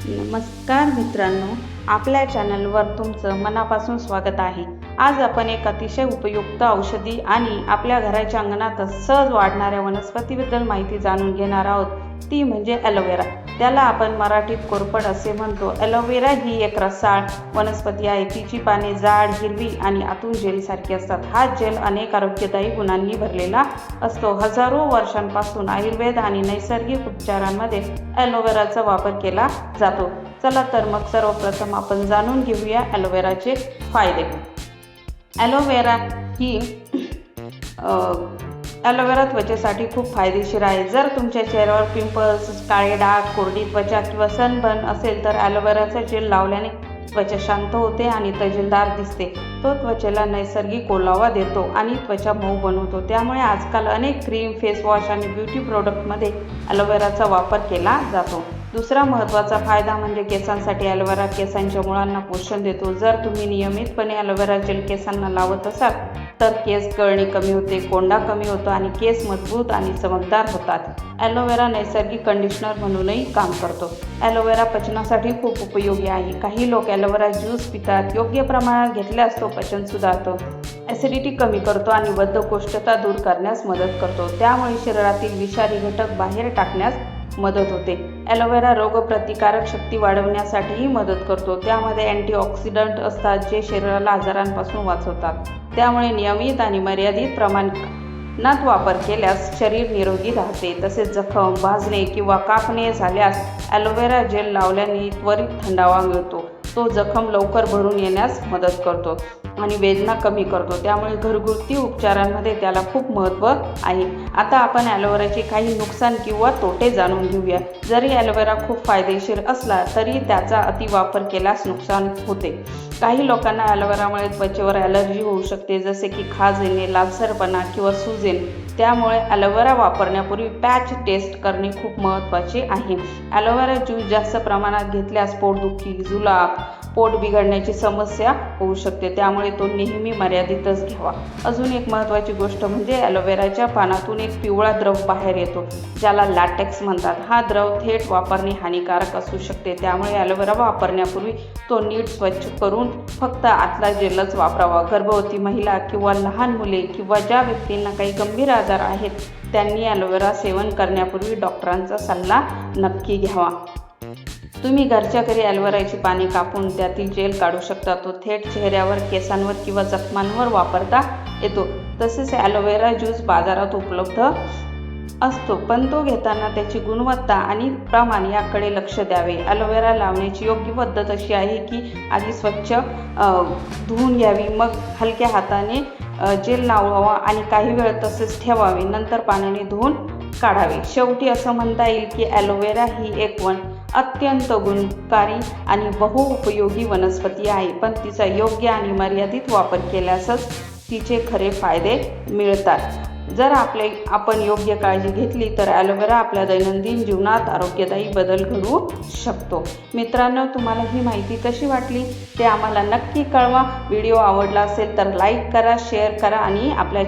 नमस्कार मित्रांनो, आपल्या चॅनलवर तुमचं मनापासून स्वागत आहे। आज आपण एक अतिशय उपयुक्त औषधी आणि आपल्या घराच्या अंगणात सहज वाढणाऱ्या वनस्पतीबद्दल माहिती जाणून घेणार आहोत। ती म्हणजे ॲलोवेरा। त्याला आपण मराठीत कोरफड असे म्हणतो। ॲलोवेरा ही एक रसाळ वनस्पती आहे। तिची पाने जाड, हिरवी आणि आतून जेलसारखी असतात। हा जेल अनेक आरोग्यदायी गुणांनी भरलेला असतो। हजारो वर्षांपासून आयुर्वेद आणि नैसर्गिक उपचारांमध्ये ॲलोवेराचा वापर केला जातो। चला तर मग सर्वप्रथम आपण जाणून घेऊया ॲलोवेराचे फायदे। ॲलोवेरा त्वचेसाठी खूप फायदेशीर आहे। जर तुमच्या चेहऱ्यावर पिंपल्स, काळे डाग, कोरडी त्वचा किंवा सनबर्न असेल तर ॲलोवेराचा जेल लावल्याने त्वचा शांत होते आणि तजेलदार दिसते। तो त्वचेला नैसर्गिक ओलावा देतो आणि त्वचा मऊ बनवतो। त्यामुळे आजकाल अनेक क्रीम, फेस वॉश आणि ब्युटी प्रोडक्टमध्ये ॲलोवेराचा वापर केला जातो। दुसरा महत्त्वाचा फायदा म्हणजे केसांसाठी ॲलोवेरा केसांच्या मुळांना पोषण देतो। जर तुम्ही नियमितपणे ॲलोवेरा जेल केसांना लावत असाल तर केस गळणे कमी होते, कोंडा कमी होतो आणि केस मजबूत आणि चमकदार होतात। ॲलोवेरा नैसर्गिक कंडिशनर म्हणूनही काम करतो। ॲलोवेरा पचनासाठी खूप उपयोगी आहे। काही लोक ॲलोवेरा ज्यूस पितात। योग्य प्रमाणात घेतल्यास तो पचन सुधारतो, ॲसिडिटी कमी करतो आणि बद्धकोष्ठता दूर करण्यास मदत करतो। त्यामुळे शरीरातील विषारी घटक बाहेर टाकण्यास मदत होते। ॲलोवेरा रोगप्रतिकारक शक्ती वाढवण्यासाठीही मदत करतो। त्यामध्ये अँटीऑक्सिडंट असतात जे शरीराला आजारांपासून वाचवतात। त्यामुळे नियमित आणि मर्यादित प्रमाणात वापर केल्यास शरीर निरोगी राहते। तसेच जखम, भाजणे किंवा कापणे झाल्यास ॲलोवेरा जेल लावल्याने त्वरित थंडावा मिळतो। तो जखम लवकर भरून येण्यास मदत करतो आणि वेदना कमी करतो। त्यामुळे घरगुती उपचारांमध्ये त्याला खूप महत्त्व आहे। आता आपण ॲलोवेराचे काही नुकसान किंवा तोटे जाणून घेऊया। जरी ॲलोवेरा खूप फायदेशीर असला तरी त्याचा अतिवापर केल्यास नुकसान होते। काही लोकांना ॲलोवेरामुळे त्वचेवर ॲलर्जी होऊ शकते, जसे की खाज येणे, लालसरपणा किंवा सूज येणे। त्यामुळे ॲलोवेरा वापरण्यापूर्वी पॅच टेस्ट करणे खूप महत्त्वाचे आहे। ॲलोवेरा ज्यूस जास्त प्रमाणात घेतल्यास पोटदुखी, जुलाब, पोट बिघडण्याची समस्या होऊ शकते। त्यामुळे तो नेहमी मर्यादितच घ्यावा। अजून एक महत्त्वाची गोष्ट म्हणजे ॲलोवेराच्या पानातून एक पिवळा द्रव बाहेर येतो, ज्याला लॅटेक्स म्हणतात। हा द्रव थेट वापरणे हानिकारक असू शकते। त्यामुळे ॲलोवेरा वापरण्यापूर्वी तो नीट स्वच्छ करून फक्त आतला जेलच वापरावा। गर्भवती महिला किंवा लहान मुले किंवा ज्या व्यक्तींना काही गंभीर आजार आहेत त्यांनी ॲलोवेरा सेवन करण्यापूर्वी डॉक्टरांचा सल्ला नक्की घ्यावा। तुम्ही घरच्या घरी ॲलोवेराची पाने कापून त्यातील जेल काढू शकता। तो थेट चेहऱ्यावर, केसांवर किंवा जखमांवर वापरता येतो। तसेच ॲलोवेरा ज्यूस बाजारात उपलब्ध असतो, पण तो घेताना त्याची गुणवत्ता आणि प्रमाण याकडे लक्ष द्यावे। ॲलोवेरा लावण्याची योग्य पद्धत अशी आहे की आधी स्वच्छ धुवून घ्यावी, मग हलक्या हाताने जेल लावावा आणि काही वेळ तसेच ठेवावे, नंतर पाण्याने धुवून काढावे। शेवटी असं म्हणता येईल की ॲलोवेरा ही एक अत्यंत गुणकारी आणि बहुउपयोगी वनस्पती आहे, पण तिचा योग्य आणि मर्यादित वापर केल्यासच तिचे खरे फायदे मिळतात। जर आपण योग्य काळजी घेतली तर ॲलोवेरा आपल्या दैनंदिन जीवनात आरोग्यदायी बदल घडवू शकतो। मित्रांनो, तुम्हाला ही माहिती कशी वाटली ते आम्हाला नक्की कळवा। व्हिडिओ आवडला असेल तर लाईक करा, शेअर करा आणि आपल्या